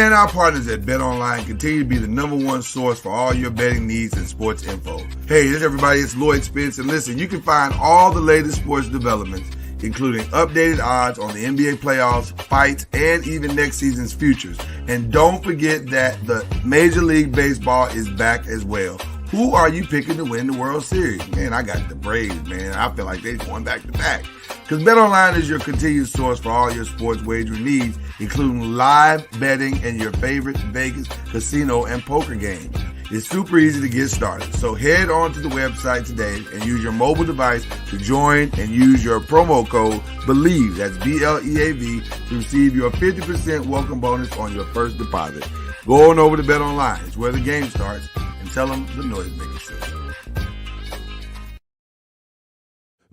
Man, our partners at BetOnline continue to be the #1 source for all your betting needs and sports info. Hey, this everybody, it's Lloyd Spence, and listen, you can find all the latest sports developments, including updated odds on the NBA playoffs, fights, and even next season's futures. And don't forget that the Major League Baseball is back as well. Who are you picking to win the World Series? Man, I got the Braves, man. I feel like they're going back to back. Because BetOnline is your continued source for all your sports wagering needs, including live betting and your favorite Vegas, casino, and poker games. It's super easy to get started. So head on to the website today and use your mobile device to join and use your promo code BELIEVE, that's BLEAV, to receive your 50% welcome bonus on your first deposit. Go on over to BetOnline. It's where the game starts. And tell them the Noisemaker said.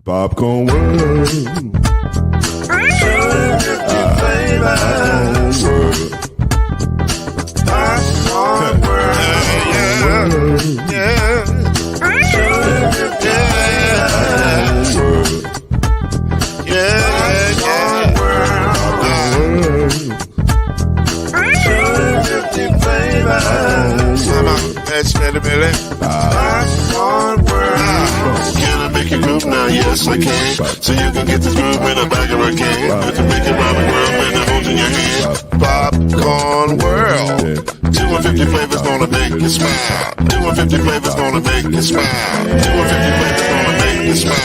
Popcorn World. Popcorn World. Yeah. Can I make you move now? Yes, I can. So you can get this move in a bag of a can. You can make it round the world when it holds in your hand. Popcorn World. 250 flavors gonna make you smile. 250 flavors gonna make you smile. 250 flavors gonna make you smile.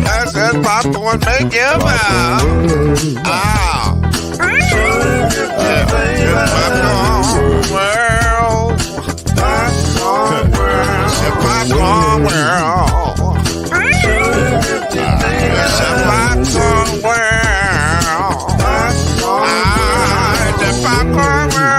I said popcorn make you smile. Ah. Popcorn World. Popcorn World. Popcorn World. Popcorn World. The Popcorn World.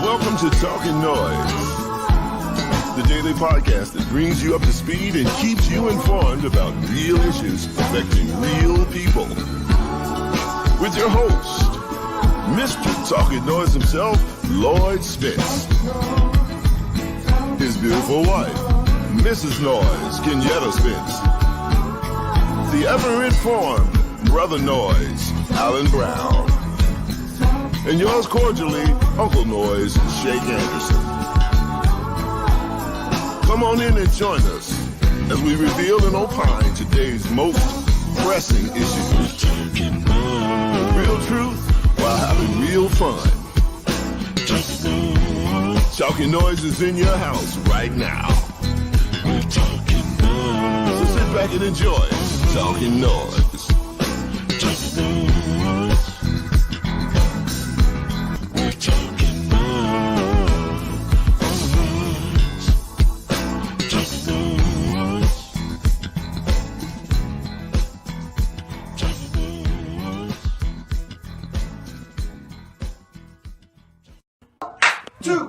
Welcome to Talkin NOIZ, the daily podcast that brings you up to speed and keeps you informed about real issues affecting real people. With your host, Mr. Talkin NOIZ himself, Lloyd Spence. His beautiful wife, Mrs. Noise, Kenyatta Spence. The ever-informed Brother Noise, Alan Brown. And yours cordially, Uncle Noise, Shake Anderson. Come on in and join us as we reveal and opine today's most pressing issues. Real truth while having real fun. Talkin NOIZ is in your house right now. So sit back and enjoy Talkin NOIZ. Two,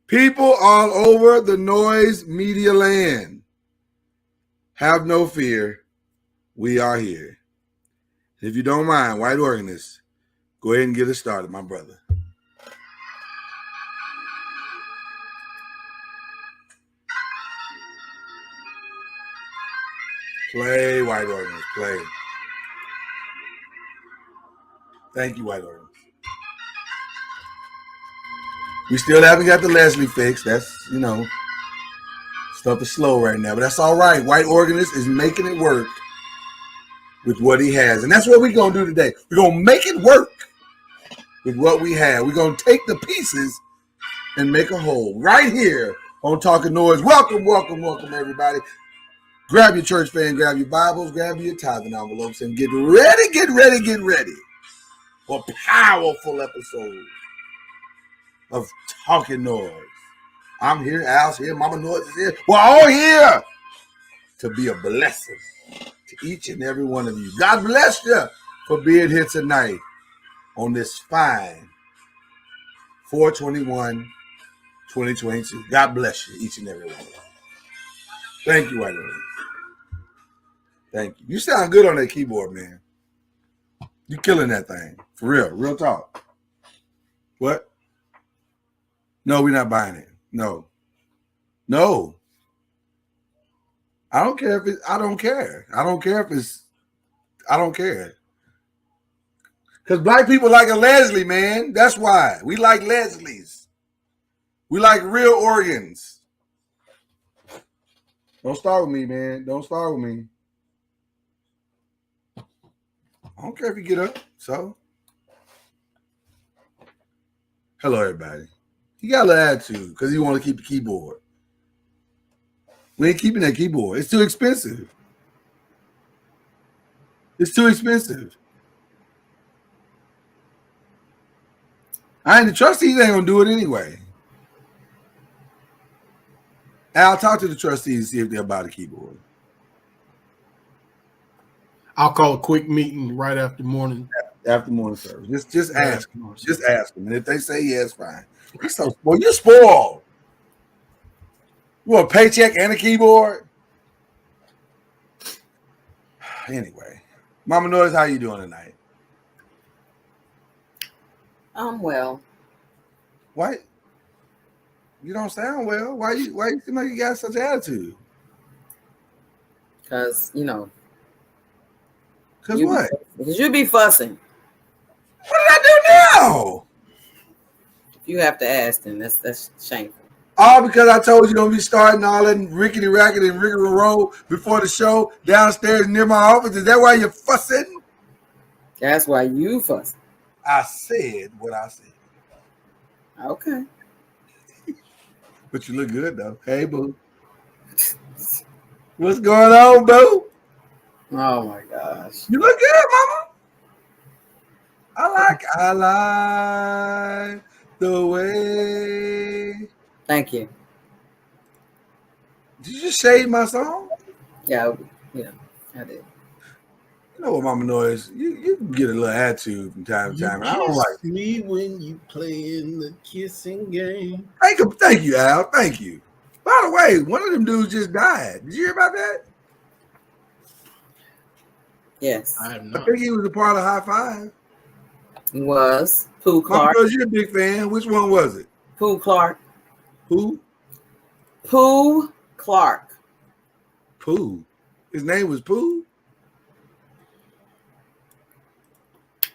People all over the noise media land, have no fear. We are here. If you don't mind, white organist, go ahead and get us started, my brother. Play, white organist, play. Thank you, white organist. We still haven't got the Leslie fix. That's, stuff is slow right now, but that's all right. White organist is making it work with what he has. And that's what we're going to do today. We're going to make it work with what we have. We're going to take the pieces and make a whole right here on Talkin NOIZ. Welcome, everybody. Grab your church fan, grab your Bibles, grab your tithing envelopes, and get ready for a powerful episode of Talkin NOIZ. I'm here, Al's here, Mama NOIZ is here. We're all here to be a blessing to each and every one of you. God bless you for being here tonight on this fine 4/21/2022. God bless you, each and every one of you. Thank you, white lady. Thank you. You sound good on that keyboard, man. You killing that thing. For real talk. What? No, we're not buying it. No. I don't care if it's, I don't care. I don't care. Because black people like a Leslie, man. That's why. We like Leslies. We like real organs. Don't start with me, man. Don't start with me. I don't care if you get up. So, hello, everybody. He got a little attitude because he want to keep the keyboard. We ain't keeping that keyboard. It's too expensive. And the trustees ain't gonna do it anyway. I'll talk to the trustees and see if they'll buy the keyboard. I'll call a quick meeting right after morning. After morning service. Just ask them. Just ask them. And if they say yes, fine. You're so spoiled. You're spoiled. You want a paycheck and a keyboard? Anyway. Mama NOIZ, how you doing tonight? I'm well. Why? You don't sound well. Why you seem like you got such attitude? Because, Because what? Because you be fussing. What did I do now? You have to ask them. That's shameful. All because I told you don't be starting all that rickety racket and rigmarole before the show downstairs near my office. Is that why you're fussing? That's why you fussing. I said what I said. Okay. But you look good though. Hey, boo. What's going on, boo? Oh my gosh. You look good, mama. I like the way. Thank you. Did you just shade my song? Yeah, I did. You know what, Mama NOIZ? You can get a little attitude from time to time. I don't like me when you playing the kissing game. Thank you, Al. Thank you. By the way, one of them dudes just died. Did you hear about that? Yes. I have I not. think he was a part of High Five. He was. Pooh Mama Clark. NOIZ, you're a big fan. Which one was it? Pooh Clark. Who? Pooh Clark. Pooh. His name was Pooh?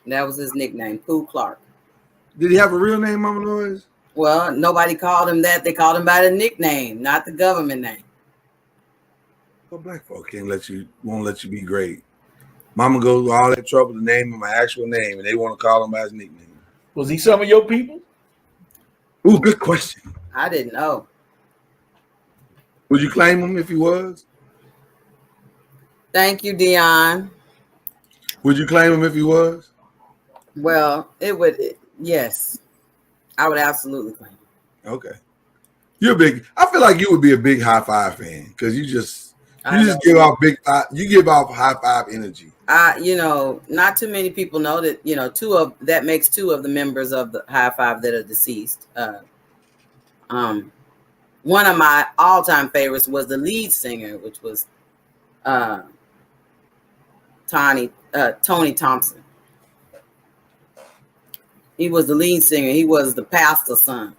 That was his nickname, Pooh Clark. Did he have a real name, Mama NOIZ? Well, nobody called him that. They called him by the nickname, not the government name. Well, black folk won't let you be great. Mama goes to all that trouble to name him my actual name, and they want to call him by his nickname. Was he some of your people? Ooh, good question. I didn't know. Would you claim him if he was? Thank you, Dion. Would you claim him if he was? Well, yes. I would absolutely claim it. Okay. You're big. I feel like you would be a big High Five fan because you give off big. You give off High Five energy. Not too many people know that, that makes two of the members of the High Five that are deceased. One of my all-time favorites was the lead singer, which was Tony Thompson. He was the lead singer. He was the pastor's son.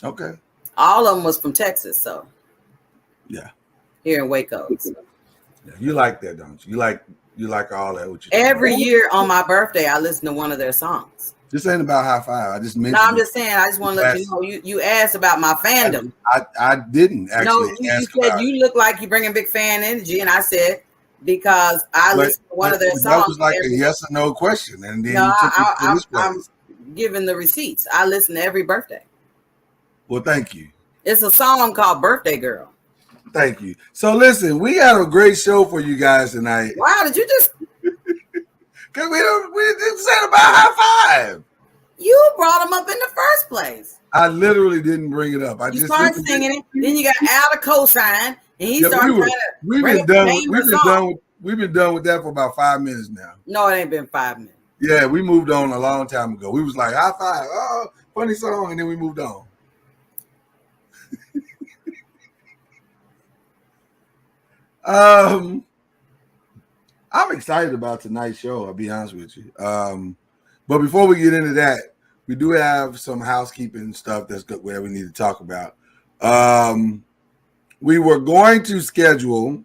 Okay. All of them was from Texas, so yeah, here in Waco. So. Yeah, you like that, don't you? You like all that. What you every year on my birthday, I listen to one of their songs. This ain't about High Five. I just mentioned. No, I'm just saying. I just want to let you know. You asked about my fandom. I didn't actually. No, you said you look like you bring a big fan energy, and I said because I listen to one of their songs. That was like a yes or no question, and then I'm giving the receipts. I listen to every birthday. Well, thank you. It's a song called "Birthday Girl." Thank you. So listen, we got a great show for you guys tonight. Wow, did you just? Because we didn't say about High Five. You brought him up in the first place. I literally didn't bring it up. You started singing it, then you got Al to co-sign, and he started trying to. We've been done with that for about 5 minutes now. No, it ain't been 5 minutes. Yeah, we moved on a long time ago. We was like High Five, oh, funny song, and then we moved on. I'm excited about tonight's show, I'll be honest with you. But before we get into that, we do have some housekeeping stuff that we need to talk about. We were going to schedule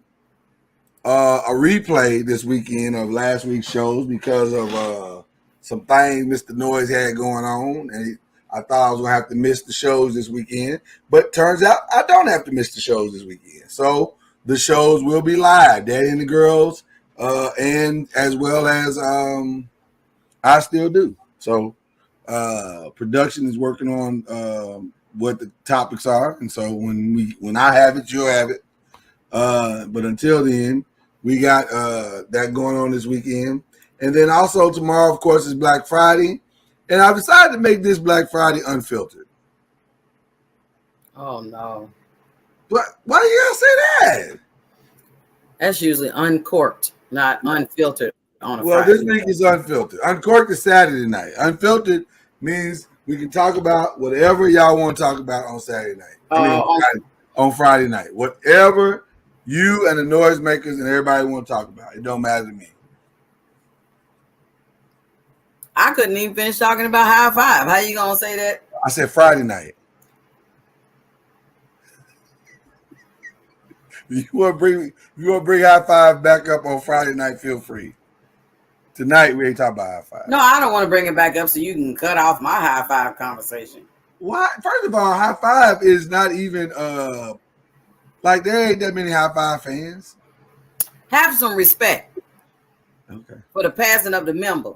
a replay this weekend of last week's shows because of some things Mr. Noise had going on, and I thought I was going to have to miss the shows this weekend, but turns out I don't have to miss the shows this weekend. So the shows will be live, Daddy and the Girls, and as well as I Still Do. So production is working on what the topics are, and so when I have it, you'll have it. But until then, we got that going on this weekend, and then also tomorrow, of course, is Black Friday, and I've decided to make this Black Friday unfiltered. Oh no! But why do you gotta say that? That's usually uncorked, not unfiltered on a Friday. Well, this week is unfiltered. Uncorked is Saturday night. Unfiltered means we can talk about whatever y'all want to talk about on Saturday night. On Friday night. Whatever you and the noisemakers and everybody want to talk about. It don't matter to me. I couldn't even finish talking about High Five. How you gonna say that? I said Friday night. You want to bring High Five back up on Friday night, feel free. Tonight we ain't talking about High Five. No, I don't want to bring it back up so you can cut off my High Five conversation. Why? First of all, High Five is not even like there ain't that many High Five fans. Have some respect. Okay. For the passing of the member.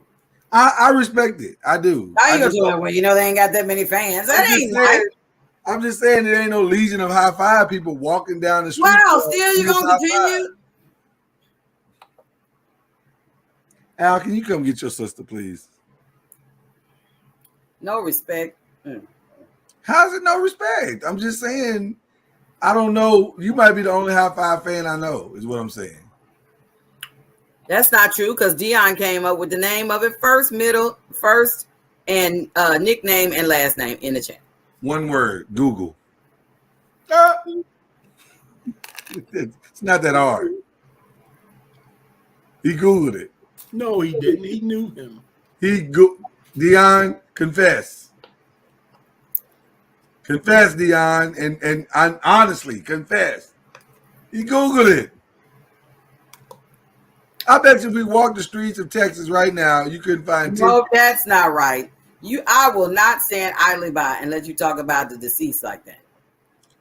I respect it. I do. How you gonna do it when you know they ain't got that many fans? That ain't right. I'm just saying there ain't no legion of High Five people walking down the street. Wow, still you gonna continue? Al, can you come get your sister, please? No respect. How's it no respect? I'm just saying, I don't know. You might be the only High Five fan I know, is what I'm saying. That's not true, because Dion came up with the name of it first, and nickname and last name in the chat. One word, Google. It's not that hard. He Googled it. No, he didn't. He knew him. Dion, confess. Confess, Dion, and honestly, confess. He Googled it. I bet you if we walk the streets of Texas right now, you couldn't find. No, that's not right. I will not stand idly by and let you talk about the deceased like that.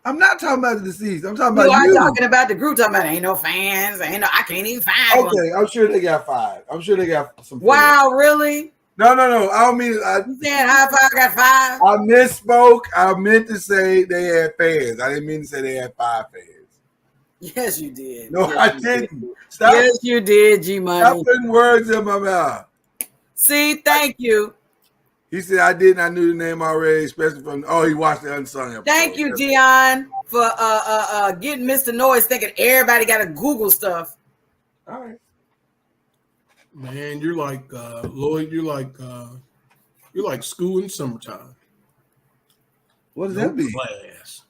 I'm not talking about the deceased. I'm talking about you. You are talking about the group. Talking about ain't no fans. I can't even find one. Okay, I'm sure they got 5. I'm sure they got some. Wow, really? No. I don't mean. You saying High Five got 5? I misspoke. I meant to say they had fans. I didn't mean to say they had 5 fans. Yes, you did. No, yes, I didn't. Stop. Yes, you did, G Money. Stop putting words in my mouth. See, thank you. He said I didn't. I knew the name already, especially from. Oh, he watched the Unsung episode. Thank you, Dion, for getting Mr. Noise thinking everybody got to Google stuff. All right. Man, you're like Lloyd. You're like school in summertime. What does No that mean? class.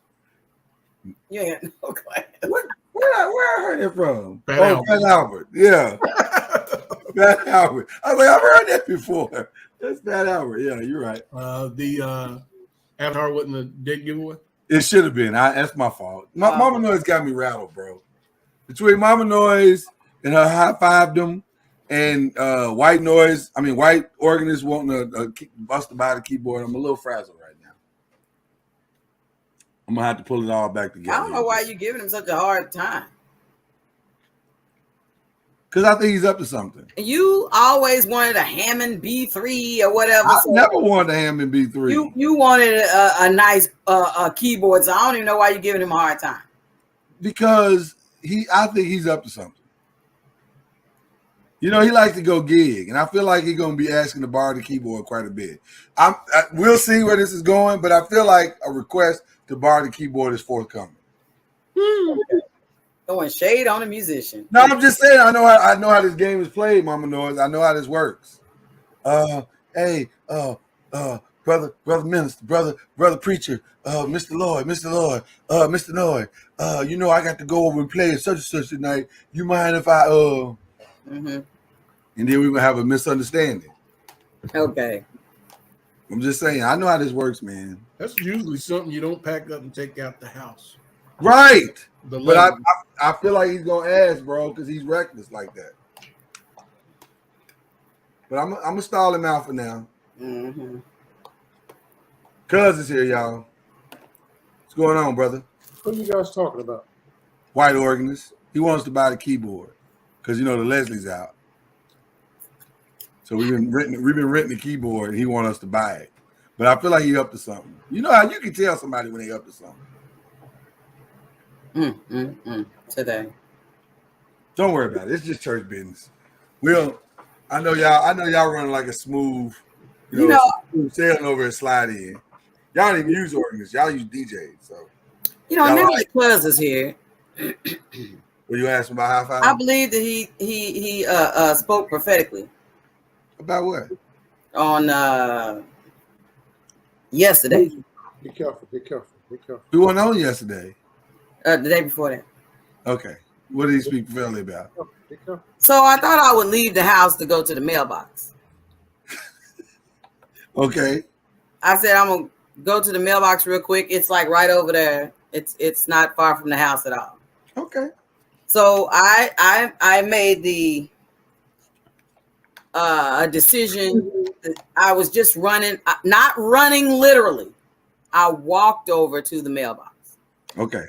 Yeah, no class. Where I heard that from? Fat Albert. Fat Albert. Yeah. Fat Albert. I was like, I've heard that before. That's Fat Albert. Yeah, you're right. The Avatar wasn't a dead giveaway. It should have been. That's my fault. Mama Noise got me rattled, bro. Between Mama Noise and her high-fived them and white organist wanting to bust about the keyboard, I'm a little frazzled right now. I'm going to have to pull it all back together. I don't know why you're giving him such a hard time. Because I think he's up to something. You always wanted a Hammond B3 or whatever. I never wanted a Hammond B3. You wanted a nice keyboard, so I don't even know why you're giving him a hard time. Because I think he's up to something. You know, he likes to go gig, and I feel like he's going to be asking to borrow the keyboard quite a bit. We'll see where this is going, but I feel like a request to borrow the keyboard is forthcoming. Throwing shade on a musician. No, I'm just saying. I know how this game is played, Mama Noise. I know how this works. Hey, brother minister, brother preacher, Mr. Lloyd, Mr. Lloyd. You know I got to go over and play at such and such tonight. You mind if I Mm-hmm. And then we will have a misunderstanding. Okay. I'm just saying. I know how this works, man. That's usually something you don't pack up and take out the house. Right. But I I feel like he's gonna ask, bro, because he's reckless like that. But I'm gonna stall him out for now. Mm-hmm. Cuz is here, y'all. What's going on, brother? What are you guys talking about? White organist. He wants to buy the keyboard because the Leslie's out. So we've been renting the keyboard, and he wants us to buy it. But I feel like he up to something. You know how you can tell somebody when they up to something. Today. Don't worry about it. It's just church business. I know y'all running like a smooth, smooth sailing over and slide in. Y'all don't even use organists. Y'all use DJs. So now that Cuz is here. Were you asking about high five? I believe that he spoke prophetically. About what? On yesterday. Be careful. We weren't on yesterday. The day before that. Okay. What did he speak prophetically about? Be careful. So I thought I would leave the house to go to the mailbox. Okay. I said I'm gonna go to the mailbox real quick. It's like right over there. It's not far from the house at all. Okay. So I made the decision. I was just running, not running literally. I walked over to the mailbox. Okay.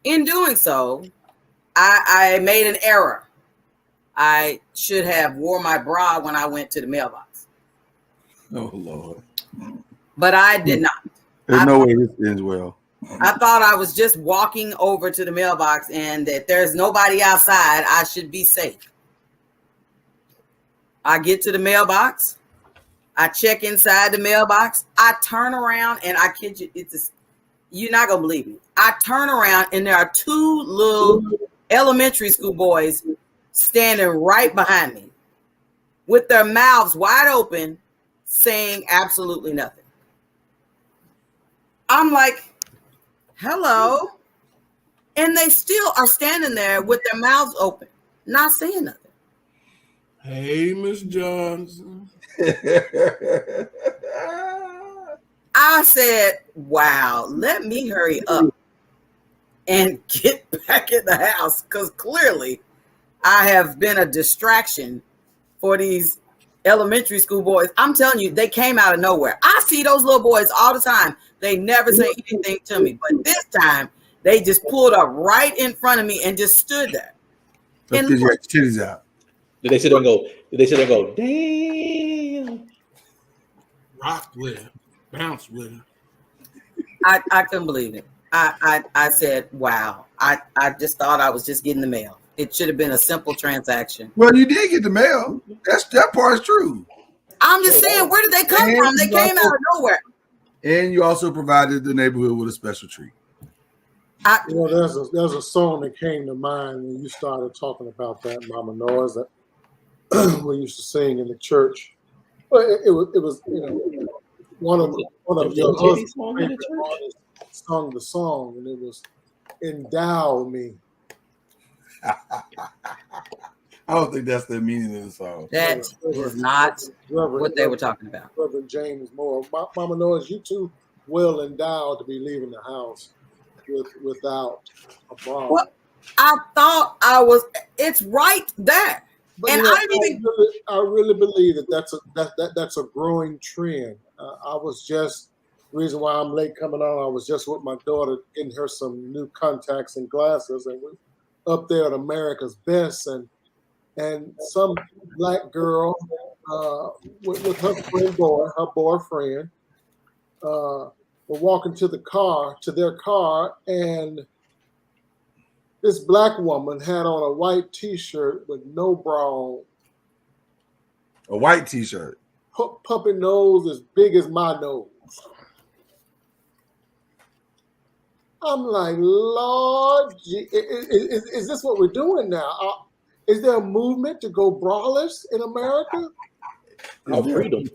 In doing so, I made an error. I should have wore my bra when I went to the mailbox. Oh Lord. But I did not. There's no way this ends well. I thought I was just walking over to the mailbox and that there's nobody outside. I should be safe. I get to the mailbox. I check inside the mailbox. I turn around and I kid you, you're not going to believe me. I turn around and there are two little elementary school boys standing right behind me with their mouths wide open, saying absolutely nothing. I'm like, hello. And they still are standing there with their mouths open, not saying nothing. Hey, Miss Johnson. I said, wow, let me hurry up and get back in the house because clearly I have been a distraction for these elementary school boys. I'm telling you, they came out of nowhere. I see those little boys all the time. They never say anything to me. But this time, they just pulled up right in front of me and just stood there. Let's get your titties out. Did they sit there and go, damn? Rock with it. Bounce with it. I couldn't believe it. I said, wow. I just thought I was just getting the mail. It should have been a simple transaction. Well, you did get the mail. That part's true. I'm just saying, where did they come from? They came out of nowhere. And you also provided the neighborhood with a special treat. There's a song that came to mind when you started talking about that, Mama Noise. we used to sing in the church. But it was one of your husband's favorite artists sung the song, and it was "Endow Me." I don't think that's the meaning of the song. That is not what they were talking about. Reverend James Moore. Mama Noise, you too well endowed to be leaving the house without a bra. Well, I thought I was. It's right there, But and I didn't even. I really believe that's a growing trend. I was just reason why I'm late coming on. I was just with my daughter getting her some new contacts and glasses, and we up there at America's Best, and some black girl with her boyfriend, were walking to their car, and this black woman had on a white T-shirt with no bra on. A white T-shirt. Puppy nose as big as my nose. I'm like, Lord, is this what we're doing now? Is there a movement to go braless in America? Our freedom.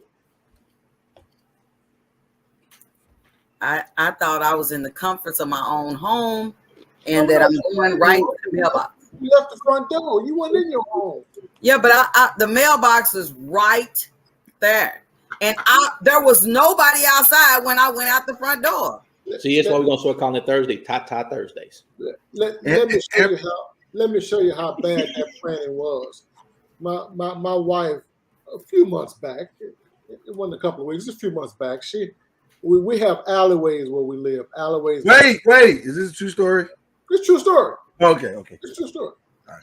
I thought I was in the comforts of my own home, and that I'm going right to the mailbox. You left the front door. You weren't in your home. Yeah, but the mailbox is right there, and there was nobody outside when I went out the front door. See, that's why we're gonna start calling it Thursday, Tata Thursdays. Let me show you how bad that planning was. My wife, a few months back, it wasn't a couple of weeks, just a few months back, we have alleyways where we live. Alleyways. Wait, is this a true story? It's a true story. Okay. It's a true story. All right.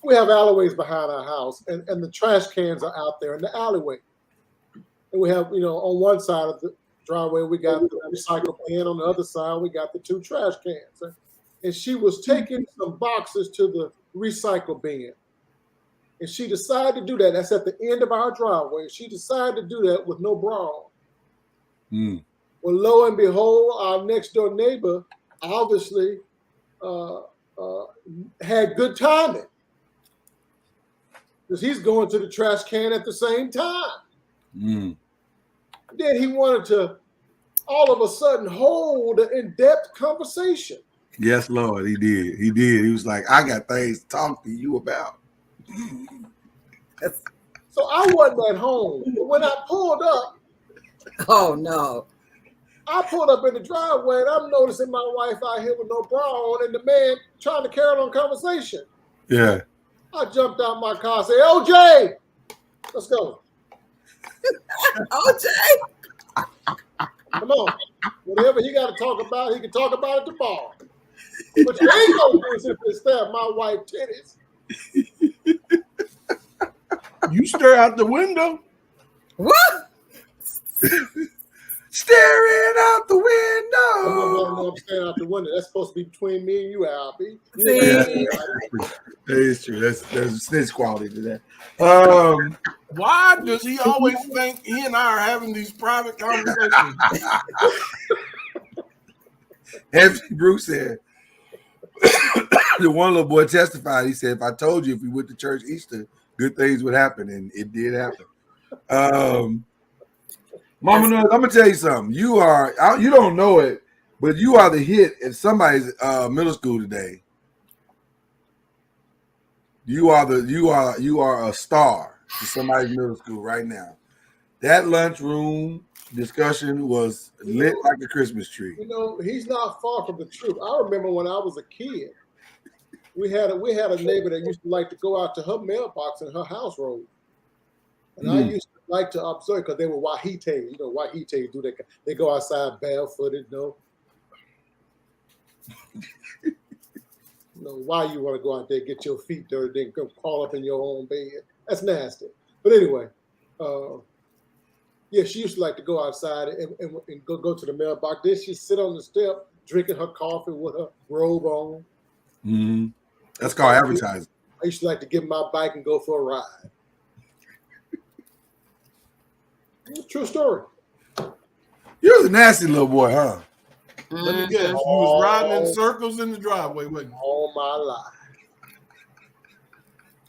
We have alleyways behind our house, and the trash cans are out there in the alleyway. And we have, on one side of the driveway, we got the recycle bin. On the other side, we got the two trash cans. And she was taking some boxes to the recycle bin. And she decided to do that. That's at the end of our driveway. She decided to do that with no bra on. Mm. Well, lo and behold, our next door neighbor obviously had good timing, because he's going to the trash can at the same time. Mm. Then he wanted to all of a sudden hold an in-depth conversation. Yes, Lord, he did. He was like, I got things to talk to you about. So I wasn't at home. But when I pulled up, Oh no! I pulled up in the driveway, and I'm noticing my wife out here with no bra on, and the man trying to carry on conversation. Yeah. I jumped out my car and said, OJ, let's go. OJ, Come on. Whatever he got to talk about, he can talk about at the bar. But you ain't going to do is if they stab my wife titties. You stare out the window. what? Staring out the window. I'm staring out the window. That's supposed to be between me and you, Albie. See? That is true. There's snitch quality to that. Why does he always think he and I are having these private conversations? Anthony Bruce said, the one little boy testified. He said, if I told you if we went to church Easter, good things would happen, and it did happen. Mama Noise, I'm gonna tell you something. You don't know it, but you are the hit at somebody's middle school today. You are a star to somebody's middle school right now. That lunchroom discussion was lit like a Christmas tree. He's not far from the truth. I remember when I was a kid, we had a neighbor that used to like to go out to her mailbox in her house road. And I used to like to observe, because they were Wahite. Wahite do that. They go outside barefooted, why you want to go out there, get your feet dirty, then go crawl up in your own bed? That's nasty. But anyway, she used to like to go outside and go to the mailbox. Then she'd sit on the step drinking her coffee with her robe on. Mm-hmm. That's called advertising. I used to like to get my bike and go for a ride. True story. You was a nasty little boy, huh? Let me guess. You was riding in circles in the driveway, wasn't you? All my life.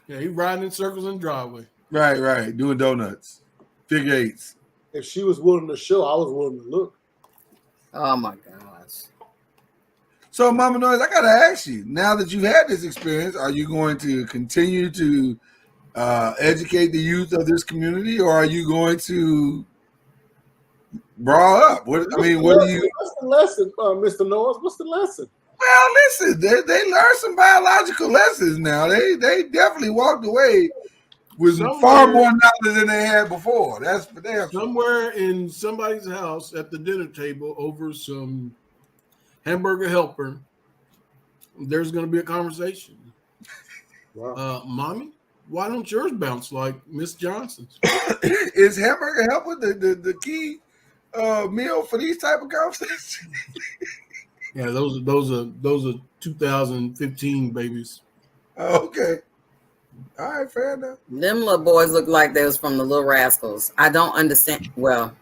Yeah, he riding in circles in the driveway. Right. Doing donuts, figure eights. If she was willing to show, I was willing to look. Oh my gosh. So, Mama Noise, I gotta ask you. Now that you've had this experience, are you going to continue to educate the youth of this community, or are you going to brawl up? What do you? What's the lesson, Mr. Noise? What's the lesson? Well, listen, they learned some biological lessons now. They definitely walked away with far more knowledge than they had before. That's for damn sure. Somewhere in somebody's house at the dinner table over some hamburger helper, there's going to be a conversation. Wow. Mommy, why don't yours bounce like Miss Johnson's? Is hamburger helper the key meal for these type of conversations? Yeah, those are 2015 babies. Oh, okay. All right, fair enough. Them little boys look like they was from the Little Rascals. I don't understand. Well,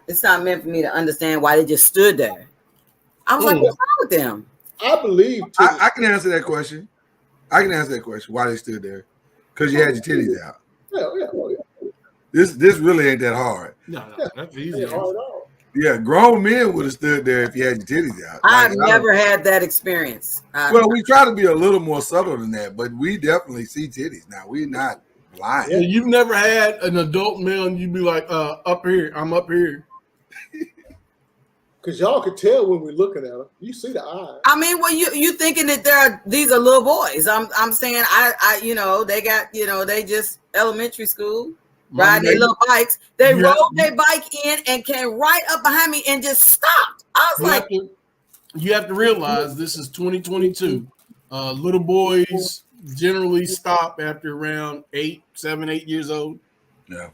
it's not meant for me to understand why they just stood there. I was like, what's wrong with them? I believe I can answer that question. Why they stood there. Because you had your titties out. Yeah. This really ain't that hard. No, that's easy. Ain't hard at all. Yeah, grown men would have stood there if you had your titties out. I've never had that experience. Well, we try to be a little more subtle than that, but we definitely see titties now. We're not blind. Yeah, you've never had an adult male and you'd be like, up here, I'm up here. Because y'all could tell when we're looking at them. You see the eyes. I mean, well, you thinking that these are little boys. I'm saying they got, they just elementary school. Riding their little bikes. They rolled their bike in and came right up behind me and just stopped. I was you have to realize this is 2022. Little boys generally stop after around 7, 8 years old. Yeah.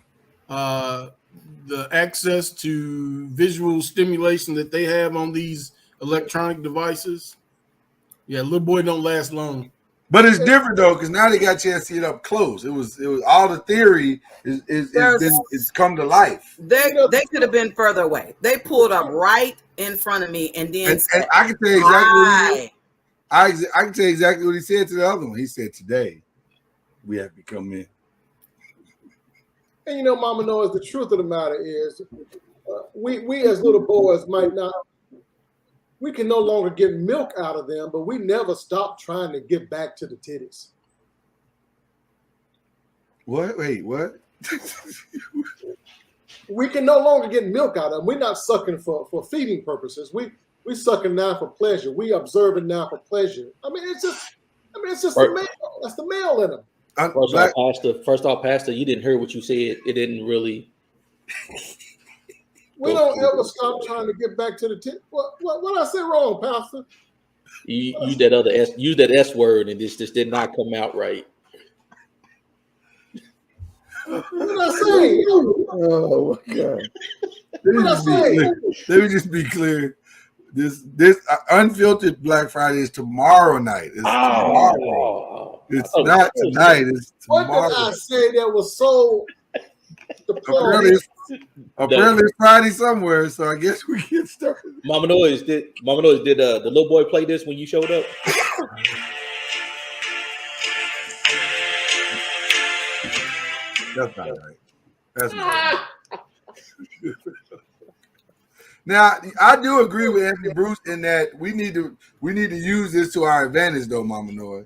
The access to visual stimulation that they have on these electronic devices. Yeah, little boy don't last long. But it's different though, because now they got a chance to see it up close. It was all the theory is come to life. They could have been further away. They pulled up right in front of me and then and I can tell you exactly I can tell you exactly what he said to the other one. He said, "Today we have to come in." And Mama knows the truth of the matter is, we as little boys we can no longer get milk out of them, but we never stop trying to get back to the titties. What? Wait, what? We can no longer get milk out of them. We're not sucking for feeding purposes. We sucking now for pleasure. We observing now for pleasure. It's just the male. That's the male in them. First off, Pastor, you didn't hear what you said. It didn't really. We don't ever stop trying to get back to the tip. What I say wrong, Pastor? You use that S word, and this just did not come out right. What did I say? Oh my God! Let me just be clear. This unfiltered Black Friday is tomorrow night. It's tomorrow. It's not tonight. It's tomorrow. What did I say that was so? Apparently it's Friday somewhere, so I guess we get started. Mama Noise, did the little boy play this when you showed up? That's not right. That's not right. Now, I do agree with Anthony Bruce in that we need to use this to our advantage, though, Mama Noise.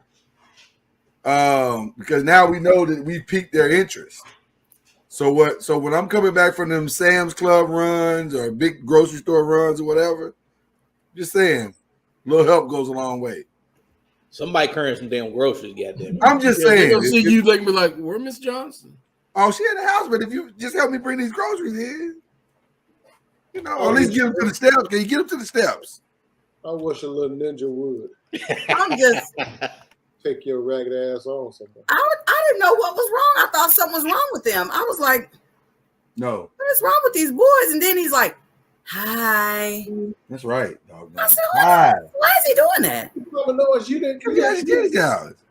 Because now we know that we piqued their interest. So when I'm coming back from them Sam's Club runs or big grocery store runs or whatever, just saying, a little help goes a long way. Somebody carrying some damn groceries, goddamn. I'm just saying. They'll see you, they can be like, "Where Miss Johnson?" Oh, she in the house, but if you just help me bring these groceries in, or at least get them to the steps. Can you get them to the steps? I wish a little ninja would. I'm just take your ragged ass on something. I didn't know what was wrong. I thought something was wrong with them. I was like, no, what is wrong with these boys? And then he's like, hi. That's right, dog. I said, hi. Why is he doing that?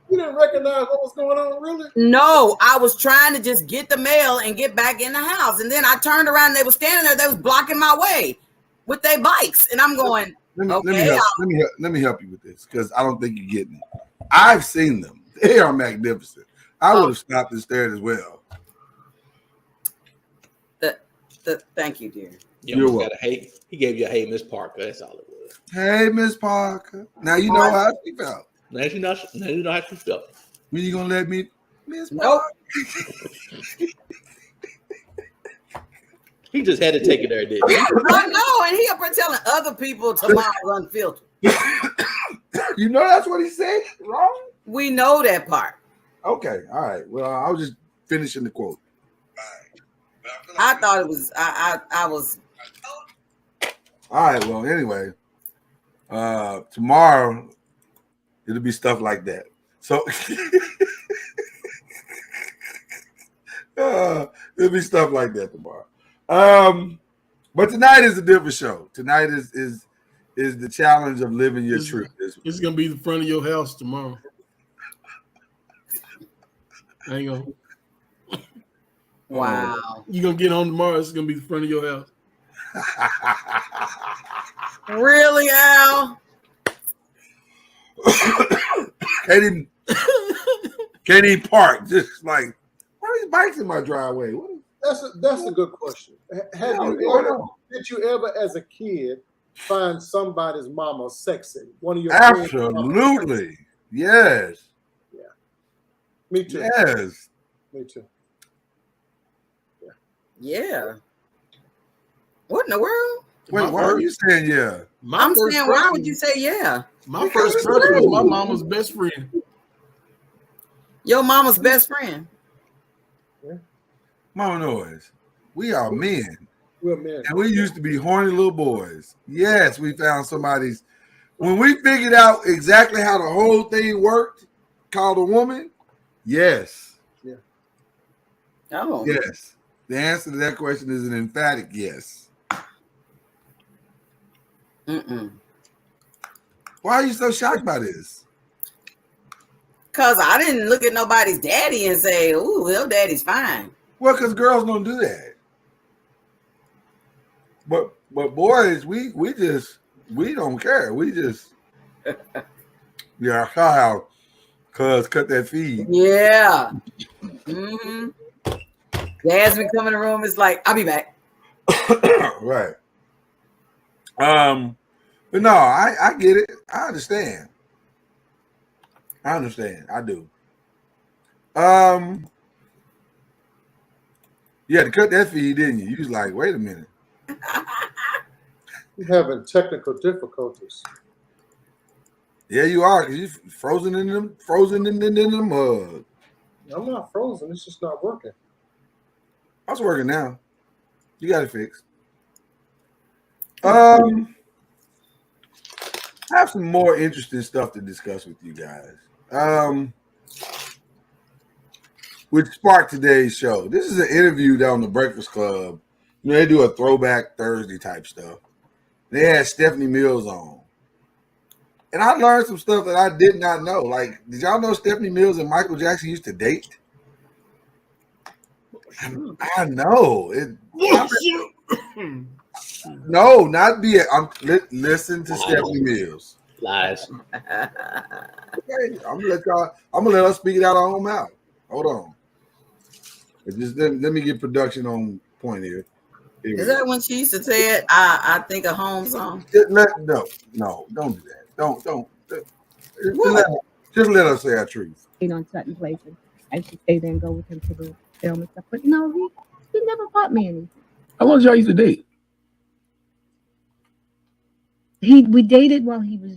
You didn't recognize what was going on, really? No, I was trying to just get the mail and get back in the house. And then I turned around and they were standing there. They was blocking my way with their bikes. And I'm going, let me help you with this because I don't think you're getting it. I've seen them. They are magnificent. I would have stopped and stared as well. Thank you, dear. You almost got a hey. He gave you a hey, Miss Parker. That's all it was. Hey, Miss Parker. Now you know how she felt. Now you know how she felt. When you gonna let me, Miss Parker? He just had to take it there, didn't he? I know, and he up there telling other people tomorrow's unfiltered. You know that's what he said, wrong? We know that part. Okay, all right. Well, I was just finishing the quote. I thought it was. I was. All right. Well, anyway, tomorrow it'll be stuff like that. So it'll be stuff like that tomorrow. But tonight is a different show. Tonight is the challenge of living your truth. It's gonna be the front of your house tomorrow. Hang on. Wow. You're gonna get home tomorrow, it's gonna be the front of your house. Really, Al? Can't even park. Just like, why are these bikes in my driveway? That's a good question. Did you ever, as a kid, find somebody's mama sexy? One of your Absolutely. Yes. Yeah. Me too. Yes. Me too. Yeah. What in the world? Wait, why are you saying yeah? I'm saying, why would you say yeah? My first crush was my mama's best friend. Your mama's best friend. Yeah. Mama Noise. We are men. We're men. And we used to be horny little boys. Yes, we found somebody's. When we figured out exactly how the whole thing worked, called a woman, yes. Yeah. Oh. Yes. The answer to that question is an emphatic yes. Why are you so shocked by this? Because I didn't look at nobody's daddy and say, ooh, your daddy's fine. Well, because girls don't do that. But boys, we don't care. We just yeah, how cuz cut that feed. Yeah. Jasmine come in the room, it's like, I'll be back. Right. But no, I get it. I understand. I do. You had to cut that feed, didn't you? You was like, wait a minute. You're having technical difficulties. Yeah, you are, because you're frozen in the mud. I'm not frozen. It's just not working. It's working now. You got it fixed. I have some more interesting stuff to discuss with you guys. Which sparked today's show. This is an interview down the Breakfast Club. You know, they do a throwback Thursday type stuff. They had Stephanie Mills on. And I learned some stuff that I did not know. Like, did y'all know Stephanie Mills and Michael Jackson used to date? I know. No, not be. Listen to Stephanie Mills. Lies. Okay, I'm gonna let her speak it out of her own mouth. Hold on. Just let me get production on point here. Is that when she used to say it? I think a home song. No, don't do that. Don't. Just let her say her truth. On certain places, I used to stay there and go with him to the film and stuff. But no, he never bought me anything. How long did y'all used to date? We dated while he was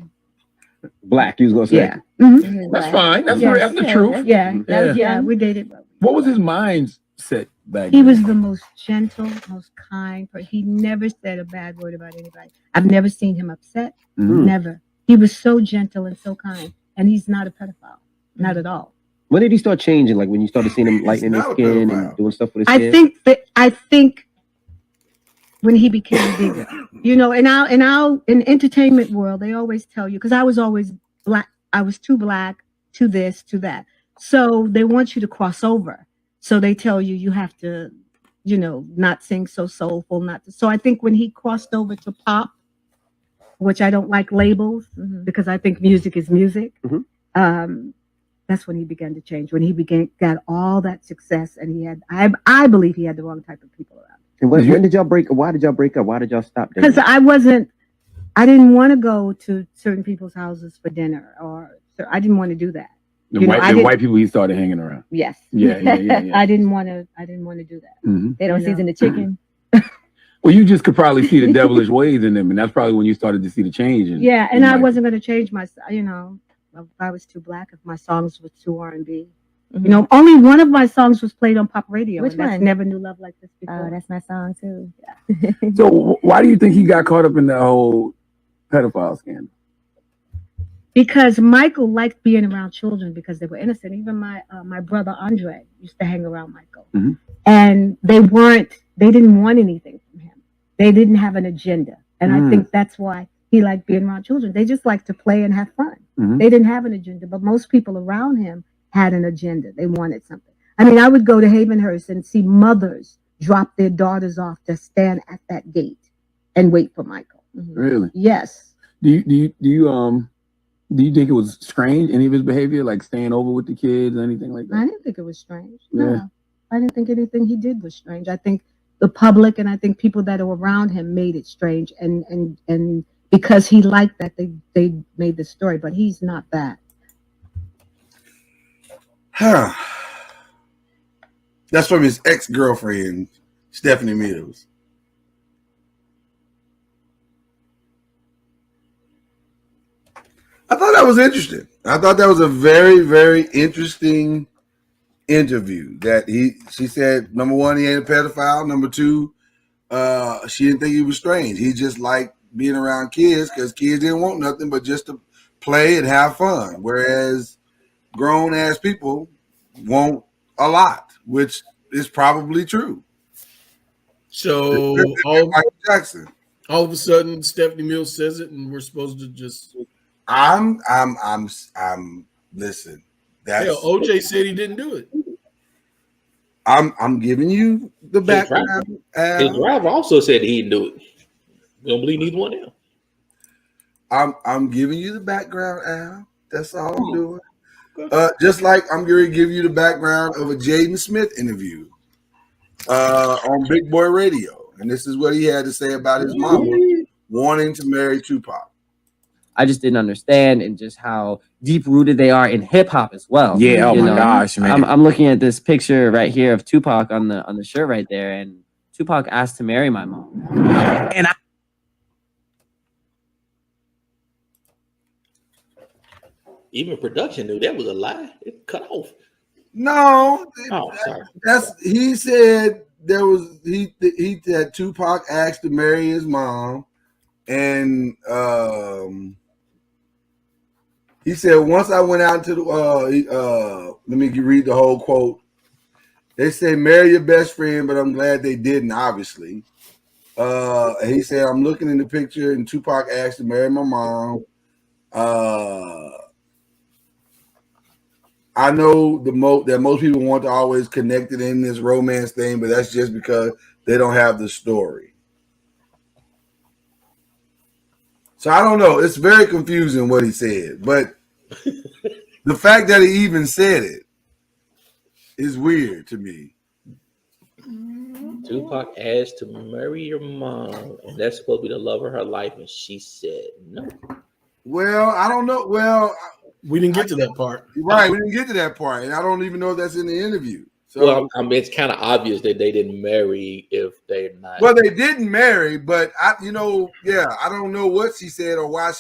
black. You was gonna say, yeah. Mm-hmm. That's fine. That's the truth. Yeah, we dated. What was his mindset back then? He was the most gentle, most kind. He never said a bad word about anybody. I've never seen him upset. Never. He was so gentle and so kind, and he's not a pedophile, not at all. When did he start changing? Like when you started seeing him lightening his skin and doing stuff with his skin? I think when he became bigger, you know, in entertainment world, they always tell you, because I was always black. I was too black, to this, to that. So they want you to cross over. So they tell you have to, you know, not sing so soulful, so I think when he crossed over to pop, which I don't like labels because I think music is music. That's when he began to change. When he got all that success, and he had, I believe he had the wrong type of people around. And when did y'all break? Why did y'all break up? Why did y'all stop? Because I didn't want to go to certain people's houses for dinner, or I didn't want to do that. The white people he started hanging around. Yes. Yeah. I didn't want to do that. Mm-hmm. They don't season the chicken. Well, you just could probably see the devilish ways in them, and that's probably when you started to see the change. I wasn't going to change my, if I was too black, if my songs were too R&B. Mm-hmm. Only one of my songs was played on pop radio. Which one? That's Never Knew Love Like This Before. Oh, that's my song too. Yeah. So why do you think he got caught up in that whole pedophile scandal? Because Michael liked being around children because they were innocent. Even my brother Andre used to hang around Michael, mm-hmm. and they didn't want anything from him. They didn't have an agenda, and I think that's why he liked being around children. They just liked to play and have fun. Mm-hmm. They didn't have an agenda, but most people around him had an agenda. They wanted something. I mean, I would go to Havenhurst and see mothers drop their daughters off to stand at that gate and wait for Michael. Mm-hmm. Really? Yes. Do you think it was strange, any of his behavior, like staying over with the kids or anything like that? I didn't think it was strange. No. Yeah. I didn't think anything he did was strange. I think the public and I think people that are around him made it strange. And because he liked that, they made the story, but he's not that. That's from his ex-girlfriend, Stephanie Mills. I thought that was interesting. I thought that was a very, very interesting interview. She said, number one, he ain't a pedophile. Number two, she didn't think he was strange. He just liked being around kids because kids didn't want nothing but just to play and have fun. Whereas grown-ass people want a lot, which is probably true. So Michael Jackson. All of a sudden, Stephanie Mills says it, and we're supposed to just. I'm listen. That's OJ said he didn't do it. I'm giving you the background. His driver also said he didn't do it. We don't believe neither one of them. I'm giving you the background, Al. That's all I'm doing. Just like I'm going to give you the background of a Jaden Smith interview on Big Boy Radio, and this is what he had to say about his mama wanting to marry Tupac. I just didn't understand and just how deep rooted they are in hip hop as well. Yeah, oh my gosh, man. I'm looking at this picture right here of Tupac on the shirt right there, and Tupac asked to marry my mom. And even production knew that was a lie. It cut off. No, sorry. He said he had Tupac asked to marry his mom, and he said, once I went out to the, let me read the whole quote. They say, marry your best friend, but I'm glad they didn't, obviously. He said, I'm looking in the picture, and Tupac asked to marry my mom. I know that most people want to always connect it in this romance thing, but that's just because they don't have the story. So I don't know. It's very confusing what he said, but the fact that he even said it is weird to me. Tupac asked to marry your mom, and that's supposed to be the love of her life, and she said no. Well, I don't know. Well, we didn't get to that part. Right, we didn't get to that part, and I don't even know if that's in the interview. So, well, I mean, it's kind of obvious that they didn't marry if they're not. Well, they didn't marry, but I don't know what she said or why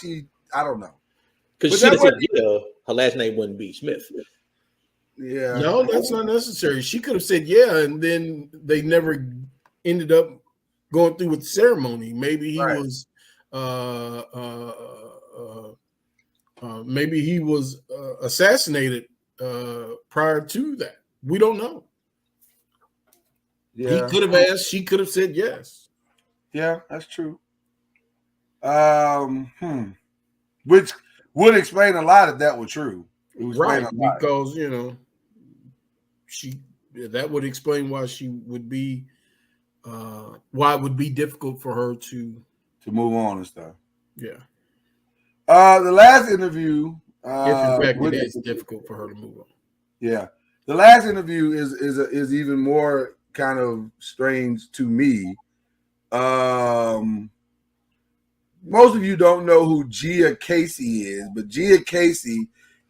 I don't know. Because she said, her last name wouldn't be Smith. Yeah. No, that's not necessary. She could have said yeah, and then they never ended up going through with the ceremony. Maybe he was assassinated prior to that. We don't know. Yeah. He could have asked. She could have said yes. Yeah, that's true. Which would explain a lot if that were true. Right, because that would explain why she would be why it would be difficult for her to move on and stuff. Yeah. The last interview If in fact it is difficult for her to move on. Yeah. The last interview is even more kind of strange to me. Most of you don't know who Gia Casey is, but Gia Casey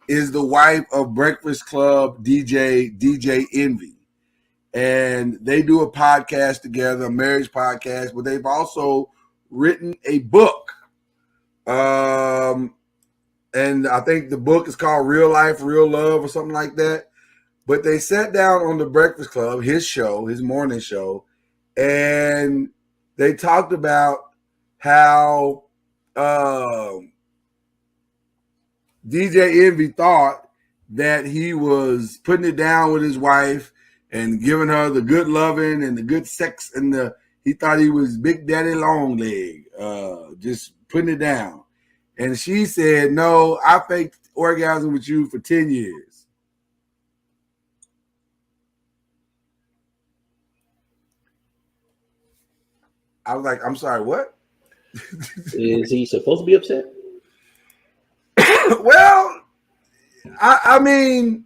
is the wife of Breakfast Club DJ Envy. And they do a podcast together, a marriage podcast, but they've also written a book. And I think the book is called Real Life, Real Love or something like that. But they sat down on the Breakfast Club, his morning show, and they talked about how DJ Envy thought that he was putting it down with his wife and giving her the good loving and the good sex, and he thought he was Big Daddy Long Leg, just putting it down. And she said, "No, I faked orgasm with you for 10 years." I was like, "I'm sorry, what?" Is he supposed to be upset? Well, I mean,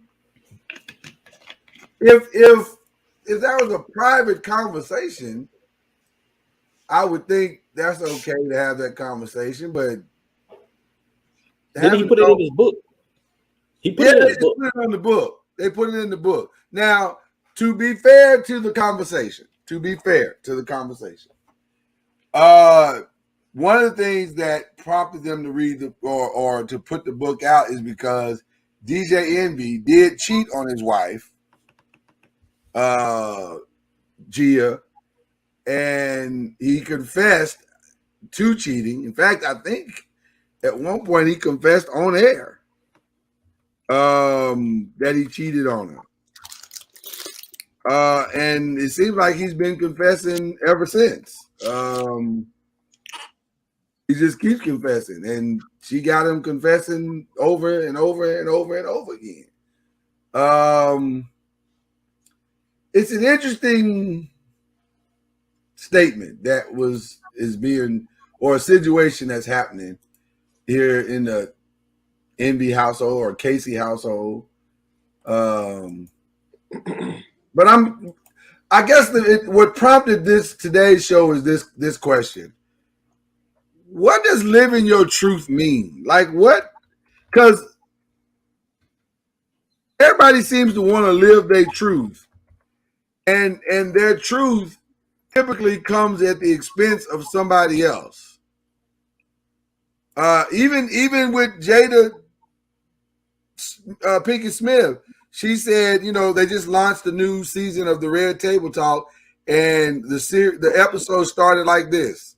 if that was a private conversation, I would think that's okay to have that conversation. But then he put it in his book. He put it in his book. Put it in the book. They put it in the book. Now, to be fair to the conversation, one of the things that prompted them to read or to put the book out is because DJ Envy did cheat on his wife, Gia, and he confessed to cheating. In fact, I think at one point he confessed on air that he cheated on her. And it seems like he's been confessing ever since. He just keeps confessing, and she got him confessing over and over and over and over again. It's an interesting statement that is being, or a situation that's happening here in the Envy household or Casey household. But I guess what prompted today's show is this question. What does living your truth mean? Like what? Because everybody seems to want to live their truth. And their truth typically comes at the expense of somebody else. Even with Jada Pinkett Smith, she said, they just launched the new season of the Red Table Talk, and the episode started like this.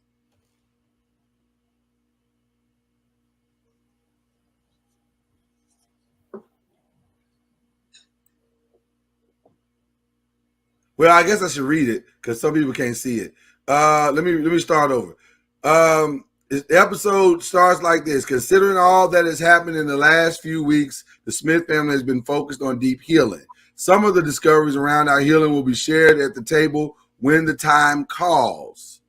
Well, I guess I should read it because some people can't see it. Let me start over. The episode starts like this. Considering all that has happened in the last few weeks, the Smith family has been focused on deep healing. Some of the discoveries around our healing will be shared at the table when the time calls.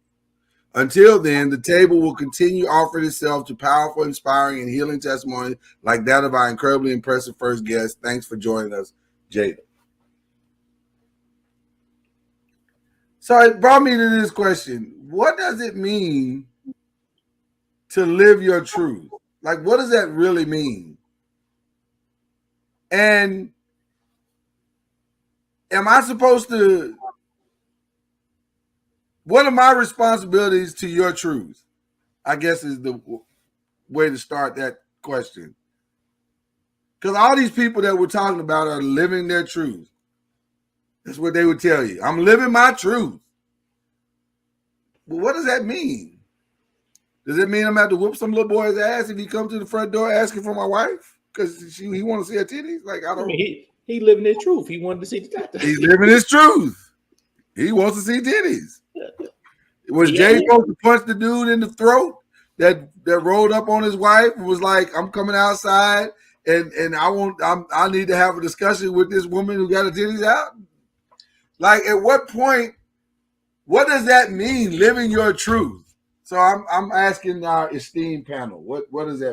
Until then, the table will continue offering itself to powerful, inspiring, and healing testimonies like that of our incredibly impressive first guest. Thanks for joining us, Jada. So it brought me to this question. What does it mean to live your truth? Like, what does that really mean? And am I supposed to, what are my responsibilities to your truth? I guess is the way to start that question. Because all these people that we're talking about are living their truth. That's what they would tell you. I'm living my truth. But what does that mean? Does it mean I'm going to have to whoop some little boy's ass if he comes to the front door asking for my wife? Because he want to see her titties? Like, I don't know. He living his truth. He wanted to see the doctor. He's living his truth. He wants to see titties. Was Jay supposed to punch the dude in the throat that rolled up on his wife and was like, I'm coming outside and I need to have a discussion with this woman who got her titties out? Like, at what point, what does that mean, living your truth? So I'm asking our esteemed panel, what does that mean?